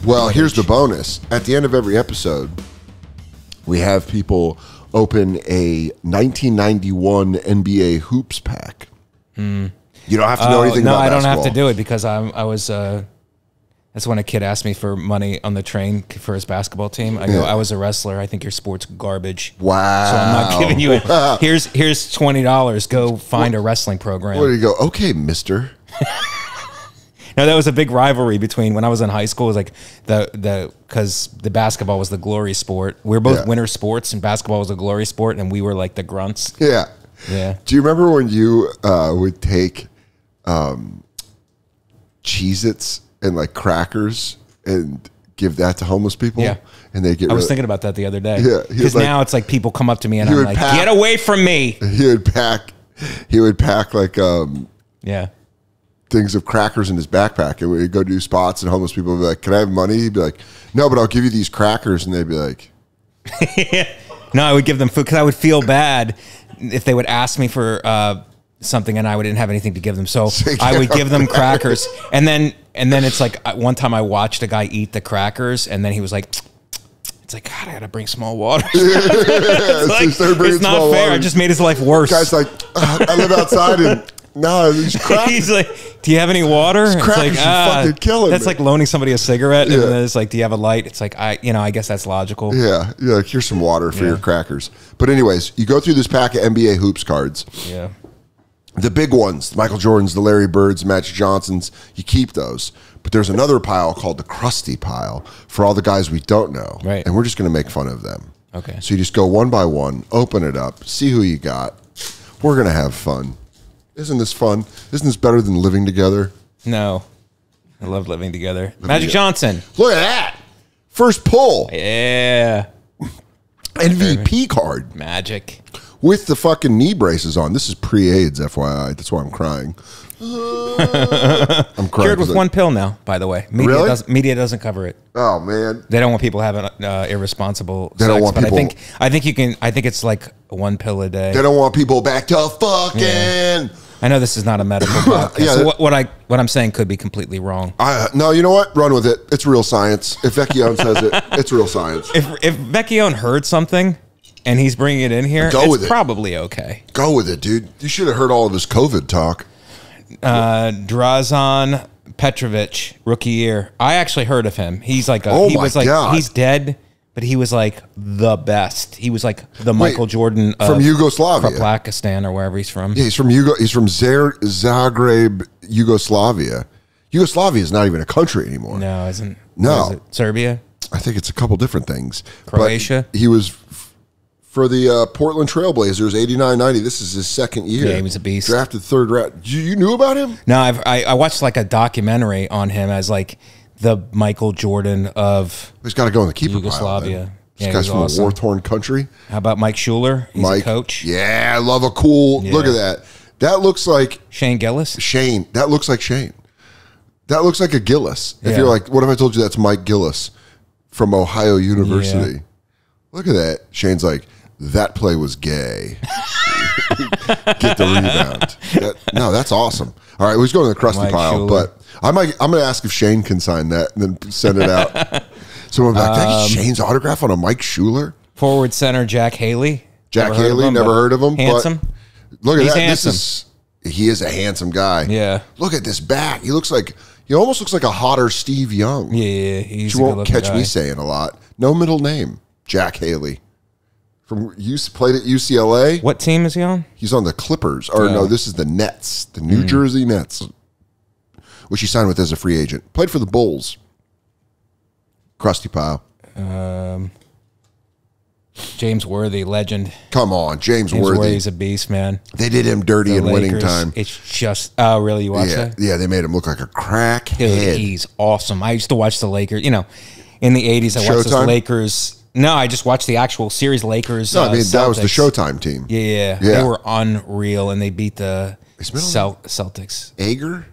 Well, here's the bonus. At the end of every episode, we have people open a 1991 NBA hoops pack. You don't have to know anything about basketball. No, I don't have to do it because I was... that's when a kid asked me for money on the train for his basketball team. I go, I was a wrestler. I think your sport's garbage. Wow. So I'm not giving you it. Here's $20. Go find a wrestling program. Where do you go? Okay, mister. No, that was a big rivalry between when I was in high school. It was like because the basketball was the glory sport. We were both winter sports, and basketball was a glory sport, and we were like the grunts. Yeah. Yeah. Do you remember when you would take Cheez-Its and like crackers and give that to homeless people? Yeah. And they get I was thinking about that the other day. Yeah. Because now it's like people come up to me and I'm like, get away from me. He would pack like things of crackers in his backpack, and we'd go do spots, and homeless people would be like, can I have money? He'd be like, no, but I'll give you these crackers. And they'd be like, no, I would give them food because I would feel bad if they would ask me for something and I didn't have anything to give them. So I would give them crackers. And then it's like one time I watched a guy eat the crackers, and then he was like, it's like, God, I gotta bring small water. It's not fair. I just made his life worse. Guy's like, I live outside and no, these crackers. He's like, do you have any water? These crackers are fucking killing That's me. like loaning somebody a cigarette, and then it's like, do you have a light? It's like, I guess that's logical. Yeah, you're like, here's some water for your crackers. But anyways, you go through this pack of NBA hoops cards. Yeah. The big ones, the Michael Jordans, the Larry Birds, the Magic Johnsons, you keep those. But there's another pile called the Krusty pile for all the guys we don't know. Right. And we're just going to make fun of them. Okay. So you just go one by one, open it up, see who you got. We're going to have fun. Isn't this fun? Isn't this better than living together? No. I love living together. Magic Johnson. Look at that. First pull. Yeah. MVP card. Magic. With the fucking knee braces on. This is pre-AIDS, FYI. That's why I'm crying. I'm crying. Cured with one pill now, by the way. Media doesn't cover it. Oh, man. They don't want people having irresponsible They sex. don't want but people. I think you can. I think it's like one pill a day. They don't want people back to fucking. Yeah. I know this is not a medical podcast. Yeah, so what I'm saying could be completely wrong. No, you know what? Run with it. It's real science. If Vecchione says it, it's real science. If Vecchione heard something and he's bringing it in here, it's probably okay. Go with it, dude. You should have heard all of his COVID talk. Drazen Petrovic, rookie year. I actually heard of him. He's like God. He's dead, but he was like the best. He was like the Michael Jordan from Yugoslavia, from Pakistan or wherever he's from. Yeah, he's from Zagreb, Yugoslavia. Yugoslavia is not even a country anymore. No, isn't. No, is it Serbia. I think it's a couple different things. Croatia. But he was for the Portland Trailblazers, 89-90. This is his second year. Yeah, he was a beast. Drafted third round. You knew about him? No, I watched like a documentary on him as like the Michael Jordan of He's got to go in the keeper Yugoslavia. pile. This guy's from a war-torn country. How about Mike Schuler? He's a coach. Yeah, I love a cool. Yeah. Look at that. That looks like Shane Gillis. Shane. That looks like Shane. That looks like a Gillis. If Yeah. you're like, what if I told you that's Mike Gillis from Ohio University? Yeah. Look at that. Shane's like, that play was gay. Get the rebound. No, that's awesome. All right, he's going to the Krusty pile, Schuler. But I'm going to ask if Shane can sign that and then send it out. Someone will be like, can I get Shane's autograph on a Mike Schuler? Forward center Jack Haley. Jack Haley, never heard of him. Handsome. But look at He's that. handsome. He is a handsome guy. Yeah. Look at this back. He almost looks like a hotter Steve Young. Yeah, he's You won't catch me saying a lot. No middle name. Jack Haley. Played at UCLA. What team is he on? He's on the Clippers. Or no, this is the Nets. The New Jersey Nets. Which he signed with as a free agent. Played for the Bulls. Krusty pile. James Worthy, legend. Come on, James Worthy. Worthy's a beast, man. They did him dirty in winning time. It's just, oh, really? You watched that? Yeah, they made him look like a crackhead. Dude, he's awesome. I used to watch the Lakers. You know, in the 80s, I watched the Lakers. No, I just watched the actual series Lakers. No, I mean, Celtics. that was the Showtime team. Yeah. They were unreal, and they beat the Celtics. Ager?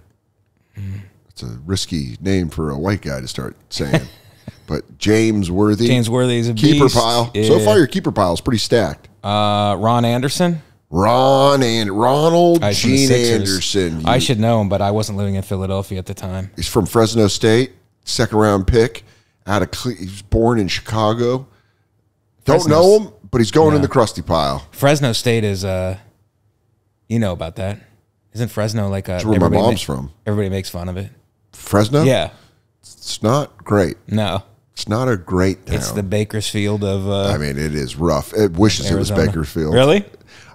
That's a risky name for a white guy to start saying. But James Worthy. James Worthy is a keeper beast. pile. Yeah. So far, your keeper pile is pretty stacked. Ron Anderson. Ronald Gene Anderson. I should know him, but I wasn't living in Philadelphia at the time. He's from Fresno State, second round pick. He was born in Chicago. Don't know him, but he's going in the crusty pile. Fresno State is, you know about that. Isn't Fresno like a... That's where my mom's from. Everybody makes fun of it. Fresno? Yeah. It's not great. No. It's not a great town. It's the Bakersfield of... I mean, it is rough. It wishes Arizona. it was Bakersfield. Really?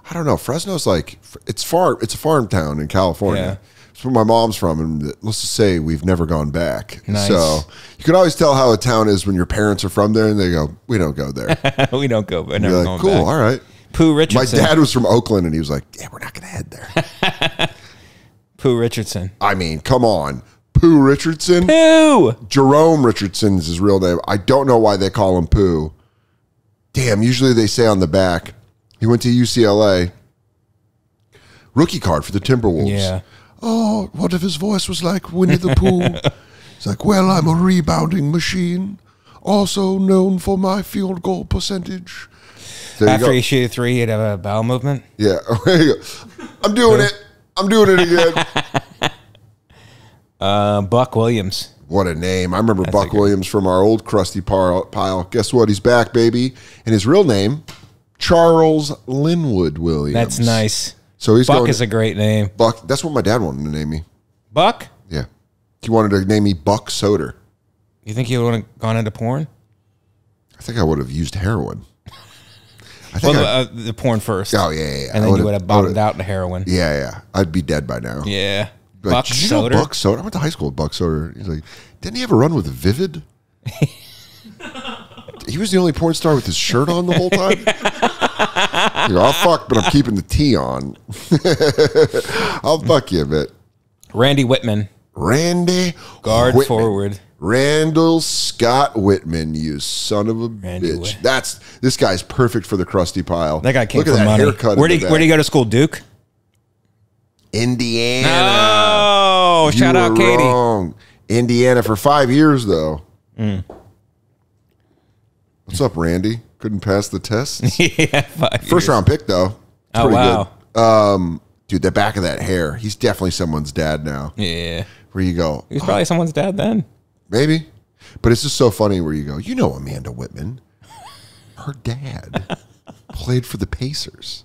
I don't know. Fresno's like... It's a farm town in California. Yeah. It's where my mom's from, and let's just say we've never gone back. Nice. So you can always tell how a town is when your parents are from there, and they go, "We don't go there." We don't go. We're never like, going cool, back. all right. Pooh Richardson. My dad was from Oakland, and he was like, "Yeah, we're not going to head there." Pooh Richardson. I mean, come on, Pooh Richardson. Pooh. Jerome Richardson is his real name. I don't know why they call him Pooh. Damn. Usually they say on the back, he went to UCLA. Rookie card for the Timberwolves. Yeah. Oh, what if his voice was like Winnie the Pooh? He's like, well, I'm a rebounding machine, also known for my field goal percentage. After he shoot a three, he'd have a bowel movement. Yeah. I'm doing it. I'm doing it again. Buck Williams. What a name. I remember Buck Williams from our old crusty pile. Guess what? He's back, baby. And his real name, Charles Linwood Williams. That's nice. So he's Buck is a great name. Buck. That's what my dad wanted to name me. Buck? Yeah. He wanted to name me Buck Soder. You think you would have gone into porn? I think I would have used heroin. The porn first. Oh, yeah. And then you would have bottomed out into heroin. Yeah. I'd be dead by now. Yeah. Like, Buck did you know Soder? Buck Soder? I went to high school with Buck Soder. He's like, didn't he have a run with Vivid? He was the only porn star with his shirt on the whole time? You know, I'll fuck, but I'm keeping the T on. I'll fuck you a bit. Randy Whitman. Guard forward. Randall Scott Whitman, you son of a bitch. This guy's perfect for the crusty pile. That guy came Look at for that money. haircut. Where'd he go to school? Duke? Indiana. Oh, shout out Katie. Wrong. Indiana for 5 years, though. What's up, Randy? Couldn't pass the test? Yeah, 5 years. First round pick, though. It's pretty wow. good. Dude, the back of that hair. He's definitely someone's dad now. Yeah. Where you go. He was probably someone's dad then. Maybe. But it's just so funny where you go, you know Amanda Whitman. Her dad played for the Pacers.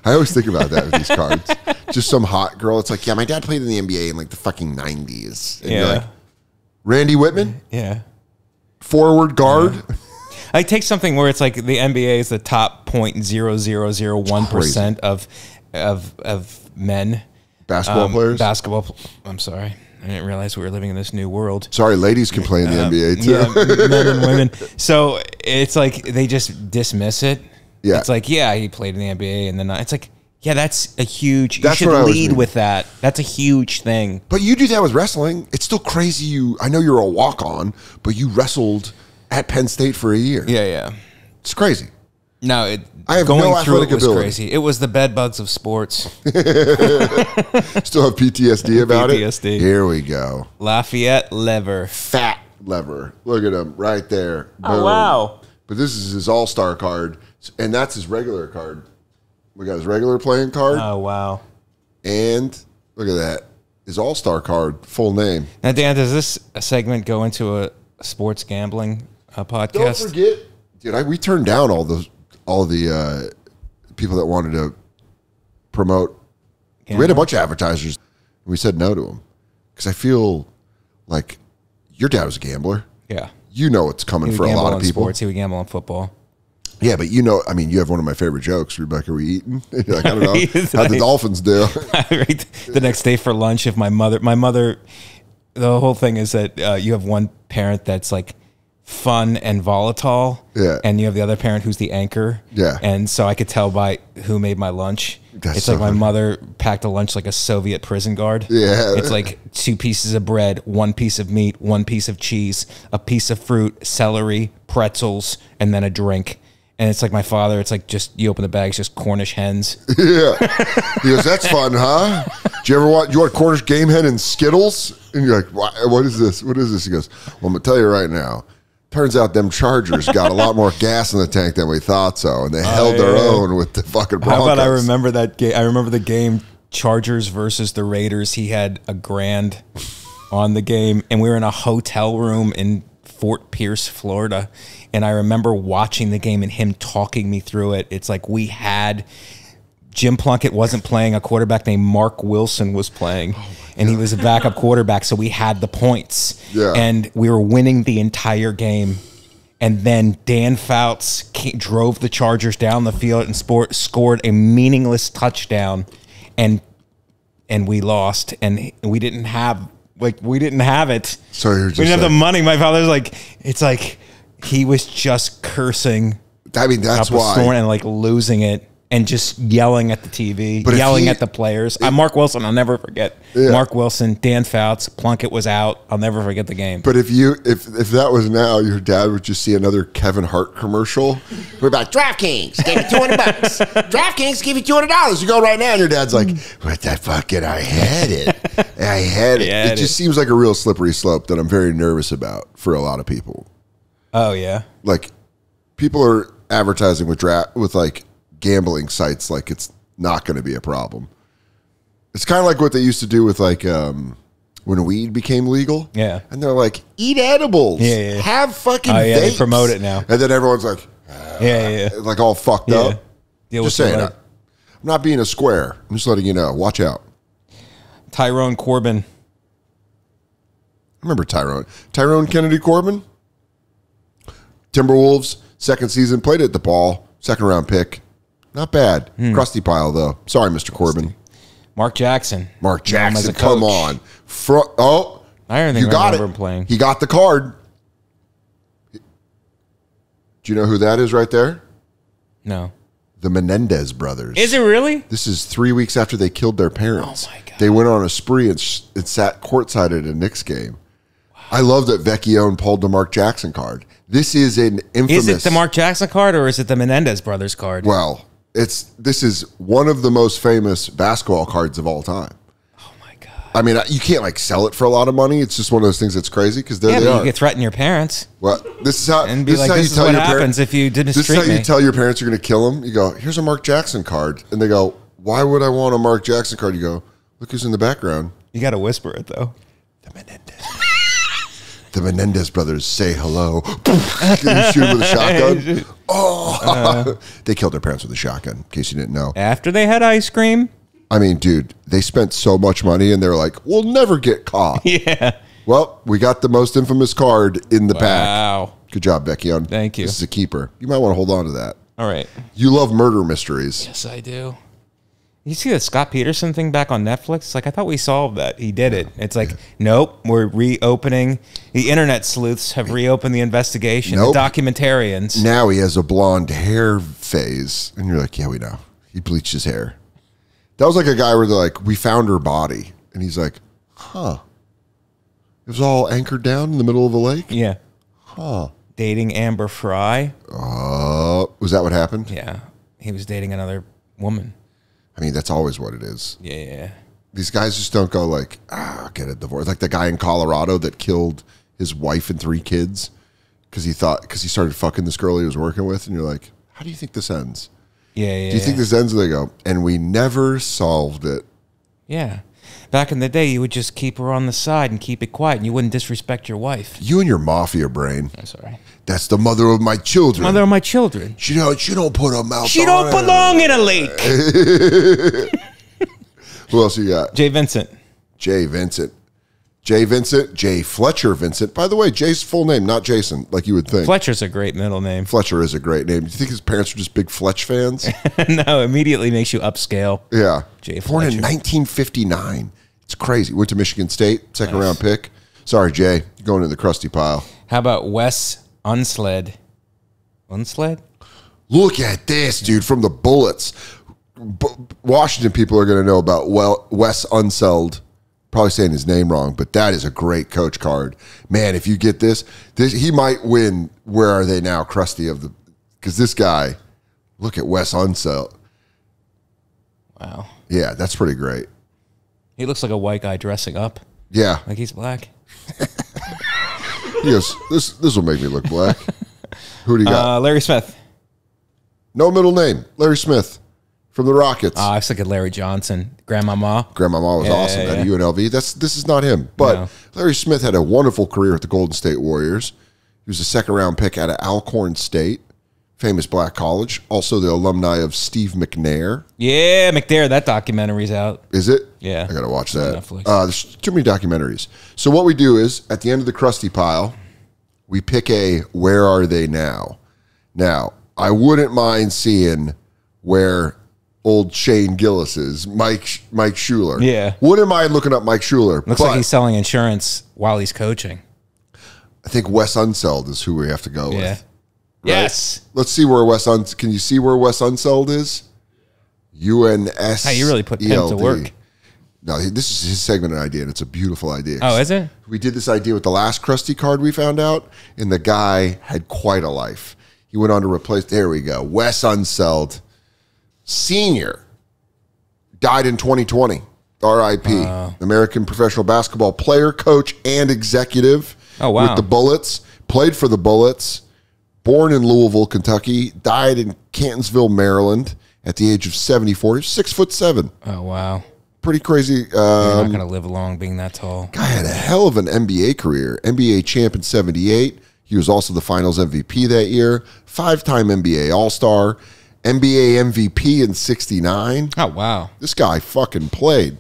I always think about that with these cards. Just some hot girl. It's like, yeah, my dad played in the NBA in like the fucking 90s. And you're like, Randy Whitman? Yeah. Forward guard? Yeah. I take something where it's like the NBA is the top 0.0001% of men. Basketball players? I'm sorry. I didn't realize we were living in this new world. Sorry, ladies can play in the NBA too. Yeah, men and women. So it's like they just dismiss it. Yeah. It's like, yeah, he played in the NBA, and then it's like, yeah, that's a huge. That's you what I should was lead meaning. with that. That's a huge thing. But you do that with wrestling. It's still crazy. I know you're a walk-on, but you wrestled at Penn State for a year. Yeah. It's crazy. No, I have going no through athletic it was ability. crazy. It was the bed bugs of sports. Still have PTSD about PTSD. it? Here we go. Lafayette Lever. Fat lever. Look at him right there. Oh, Boom. wow. But this is his all-star card, and that's his regular card. We got his regular playing card, Oh, wow. and look at that. His all-star card, full name. Now, Dan, does this segment go into a sports gambling podcast? Don't forget, dude, we turned down all the people that wanted to promote. We had a bunch of advertisers, and we said no to them because I feel like your dad was a gambler. Yeah. You know it's coming for a lot of people. Sports. He would gamble on football. Yeah, but you know, I mean, you have one of my favorite jokes, Rebecca. Are we eating? You're like, I don't know. How'd the Dolphins do? Right. The next day for lunch, if my mother, the whole thing is that you have one parent that's like fun and volatile. Yeah. And you have the other parent who's the anchor. Yeah. And so I could tell by who made my lunch. That's it's so like my funny. mother packed a lunch like a Soviet prison guard. Yeah. It's like 2 pieces of bread, 1 piece of meat, 1 piece of cheese, a piece of fruit, celery, pretzels, and then a drink. And it's like my father, it's like just, you open the bag, it's just Cornish hens. Yeah. He goes, that's fun, huh? Do you want Cornish game hen and Skittles? And you're like, what is this? What is this? He goes, well, I'm going to tell you right now. Turns out them Chargers got a lot more gas in the tank than we thought so. And they held their own with the fucking Broncos. How about I remember that game? I remember the game Chargers versus the Raiders. He had $1,000 on the game, and we were in a hotel room in Fort Pierce, Florida. And I remember watching the game and him talking me through it. It's like we had Jim Plunkett wasn't playing, a quarterback named Mark Wilson was playing, and he was a backup quarterback, so we had the points. Yeah. And we were winning the entire game. And then Dan Fouts drove the Chargers down the field and scored a meaningless touchdown, and we lost, and we didn't have it. So you're just we didn't have the money. My father's like, it's like he was just cursing. I mean, that's why. And like losing it. And just yelling at the TV, yelling at the players. Mark Wilson, I'll never forget. Yeah. Mark Wilson, Dan Fouts, Plunkett was out. I'll never forget the game. But if that was now, your dad would just see another Kevin Hart commercial. We're about DraftKings, give you $200. DraftKings, give you $200. You go right now, and your dad's like, "What the fucking? I had it. I had it." It just seems like a real slippery slope that I'm very nervous about for a lot of people. Oh yeah, like people are advertising with like gambling sites like it's not going to be a problem. It's kind of like what they used to do with like when weed became legal. Yeah. And they're like, eat edibles. Yeah. Have fucking vapes. They promote it now. And then everyone's like, like all fucked up. Just saying. I'm not being a square. I'm just letting you know. Watch out. Tyrone Corbin. I remember Tyrone Kennedy Corbin. Timberwolves, second season, played at DePaul, second round pick. Not bad. Crusty pile, though. Sorry, Mr. Corbin. Mark Jackson. Come on. I don't think you got remember it. Him playing. He got the card. Do you know who that is right there? No. The Menendez brothers. Is it really? This is 3 weeks after they killed their parents. Oh, my God. They went on a spree and sat courtside at a Knicks game. Wow. I love that Vecchione pulled the Mark Jackson card. This is an infamous... Is it the Mark Jackson card or is it the Menendez brothers card? Well... This is one of the most famous basketball cards of all time. Oh my God! I mean, you can't like sell it for a lot of money. It's just one of those things that's crazy because there they are. You could threaten your parents. Well, this is how and be like, "This is what happens if you didn't." This is how you tell your parents you're going to kill them. You go, "Here's a Mark Jackson card," and they go, "Why would I want a Mark Jackson card?" You go, "Look who's in the background." You got to whisper it though. The Menendez. The Menendez brothers say hello. You shoot them with a shotgun. They killed their parents with a shotgun, in case you didn't know. After they had ice cream? I mean, dude, they spent so much money, and they're like, we'll never get caught. Yeah. Well, we got the most infamous card in the pack. Wow. Good job, Vecchione. Thank you. This is a keeper. You might want to hold on to that. All right. You love murder mysteries. Yes, I do. You see the Scott Peterson thing back on Netflix? It's like, I thought we solved that. He did it. It's like, nope, we're reopening. The internet sleuths have reopened the investigation. Nope. The documentarians. Now he has a blonde hair phase. And you're like, yeah, we know. He bleached his hair. That was like a guy where they're like, we found her body. And he's like, huh. It was all anchored down in the middle of a lake? Yeah. Huh. Dating Amber Fry. Was that what happened? Yeah. He was dating another woman. I mean, that's always what it is. Yeah. These guys just don't go like, get a divorce. Like the guy in Colorado that killed his wife and 3 kids because he started fucking this girl he was working with. And you're like, how do you think this ends? Yeah. Do you think this ends? And they go, and we never solved it. Yeah. Back in the day, you would just keep her on the side and keep it quiet, and you wouldn't disrespect your wife. You and your mafia brain. That's all right. That's the mother of my children. Mother of my children. She don't put her mouth. She don't belong in a lake. Who else you got? Jay Vincent. Jay Fletcher Vincent. By the way, Jay's full name, not Jason, like you would think. Fletcher's a great middle name. Fletcher is a great name. Do you think his parents were just big Fletch fans? No, immediately makes you upscale. Yeah. Jay Born Fletcher. in 1959. It's crazy. Went to Michigan State, second round pick. Sorry, Jay. Going in the crusty pile. How about Wes Unsled? Unsled? Look at this, dude, from the Bullets. Washington people are going to know about Wes Unseld. Probably saying his name wrong, but that is a great coach card. Man, if you get this he might win Where Are They Now, Krusty of the... Because this guy, look at Wes Unseld. Wow. Yeah, that's pretty great. He looks like a white guy dressing up. Yeah. Like he's black. He goes, this will make me look black. Who do you got? Larry Smith. No middle name. Larry Smith from the Rockets. I was thinking Larry Johnson. Grandmama. Grandmama was awesome at UNLV. This is not him. But no. Larry Smith had a wonderful career at the Golden State Warriors. He was a second-round pick out of Alcorn State, famous black college. Also the alumni of Steve McNair. Yeah, McNair. That documentary's out. Is it? Yeah. I got to watch that. There's too many documentaries. So what we do is, at the end of the Krusty Pile, we pick a Where Are They Now? Now, I wouldn't mind seeing where old Shane Gillis is, Mike Schuler. Yeah. Wouldn't mind looking up Mike Schuler. Looks like he's selling insurance while he's coaching. I think Wes Unseld is who we have to go with. Right? Yes. Let's see where can you see where Wes Unseld is? UNS. Hey, you really put him to work. No, this is his segment and idea, and it's a beautiful idea. Oh, is it? We did this idea with the last Krusty card we found out, and the guy had quite a life. He went on to replace, there we go, Wes Unseld, Sr., died in 2020, R.I.P. American professional basketball player, coach, and executive with the Bullets, played for the Bullets, born in Louisville, Kentucky, died in Cantonsville, Maryland at the age of 74. He was 6'7". Oh, wow. Pretty crazy. You're not going to live long being that tall. Guy had a hell of an NBA career. NBA champ in 78. He was also the finals MVP that year. 5-time NBA All-Star. NBA MVP in 69. Oh, wow. This guy fucking played.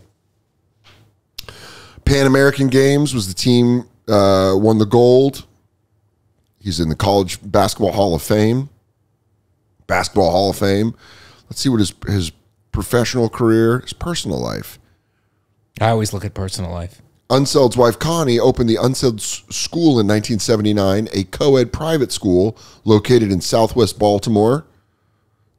Pan American Games was the team won the gold. He's in the College Basketball Hall of Fame. Basketball Hall of Fame. Let's see what his professional career, his personal life. I always look at personal life. Unseld's wife, Connie, opened the Unseld School in 1979, a co-ed private school located in southwest Baltimore.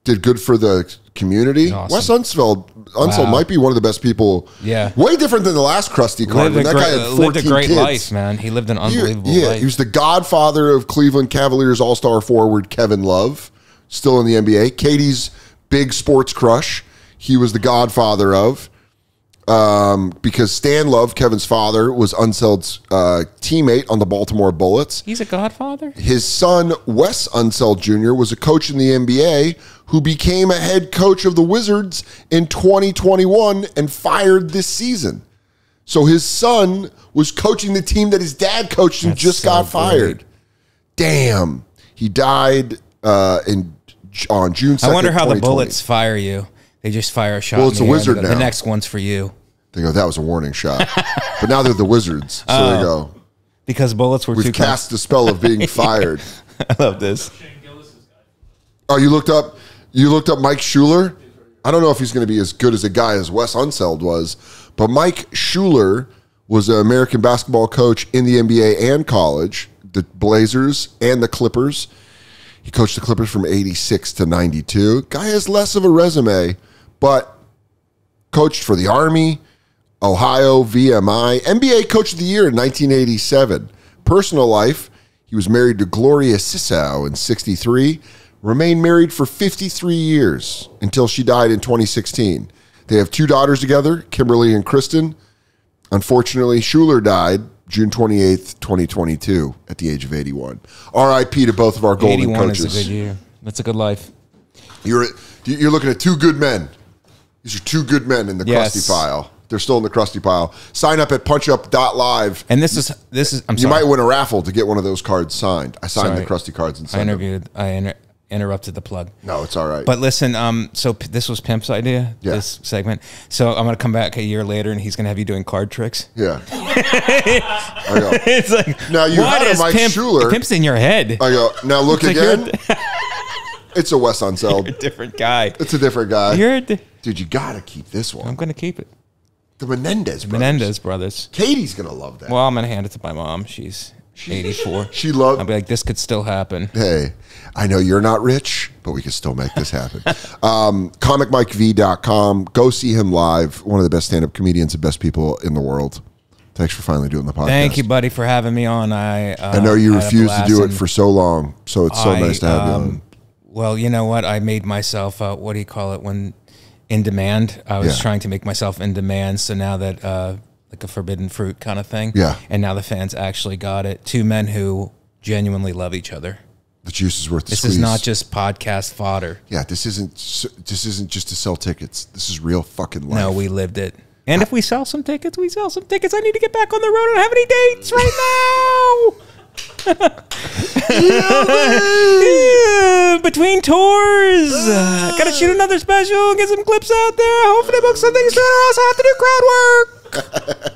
Did good for the community. Awesome. Wes Unseld might be one of the best people. Yeah. Way different than the last Krusty card. That guy had 14 lived a great kids. life, man. He lived an unbelievable life. He was the godfather of Cleveland Cavaliers all-star forward Kevin Love, still in the NBA. Katie's big sports crush. He was the godfather of. Because Stan Love, Kevin's father, was Unseld's teammate on the Baltimore Bullets. He's a godfather? His son, Wes Unseld Jr., was a coach in the NBA who became a head coach of the Wizards in 2021 and fired this season. So his son was coaching the team that his dad coached and just got fired. Damn. He died on June 2nd, I wonder how the Bullets fire you. They just fire a shot. Well, it's a Wizard now. The next one's for you. They go, that was a warning shot. But now they're the Wizards. So there you go. Because Bullets were We've cast the spell of being fired. I love this. Oh, you looked up Mike Schuler? I don't know if he's going to be as good as a guy as Wes Unseld was, but Mike Schuler was an American basketball coach in the NBA and college, the Blazers and the Clippers. He coached the Clippers from 86 to 92. Guy has less of a resume, but coached for the Army, Ohio, VMI, NBA Coach of the Year in 1987. Personal life, he was married to Gloria Sissow in 63, remained married for 53 years until she died in 2016. They have 2 daughters together, Kimberly and Kristen. Unfortunately, Schuler died June 28th, 2022, at the age of 81. R.I.P. to both of our golden coaches. 81 is a good year. That's a good life. You're looking at 2 good men. These are 2 good men in the Krusty Pile. They're still in the Krusty Pile. Sign up at punchup.live. And this is. I'm sorry. You might win a raffle to get one of those cards signed. I signed the Krusty cards and signed them. I interrupted the plug. No, it's all right. But listen, so this was Pimp's idea, this segment. So I'm going to come back a year later, and he's going to have you doing card tricks. Yeah. I go, it's like, now you had a Mike Schuler. Pimp's in your head. I go, now look again. It's a Wes Unseld. You're a different guy. It's a different guy. Dude, you got to keep this one. I'm going to keep it. The Menendez brothers. Katie's going to love that. Well, I'm going to hand it to my mom. She's 84. She loved. I'll be like, this could still happen. Hey, I know you're not rich, but we can still make this happen. ComicMikeV.com. Go see him live. One of the best stand-up comedians and best people in the world. Thanks for finally doing the podcast. Thank you, buddy, for having me on. I know you refused to do it for so long, so it's so nice to have you on. Well, you know what? I made myself, what do you call it, when in demand? I was trying to make myself in demand, so now that, like a forbidden fruit kind of thing. Yeah. And now the fans actually got it. 2 men who genuinely love each other. The juice is worth the squeeze. This is not just podcast fodder. Yeah, this isn't just to sell tickets. This is real fucking life. No, we lived it. And if we sell some tickets, we sell some tickets. I need to get back on the road. I don't have any dates right now. Between tours, gotta shoot another special, get some clips out there. Hopefully book some things. I also have to do crowd work.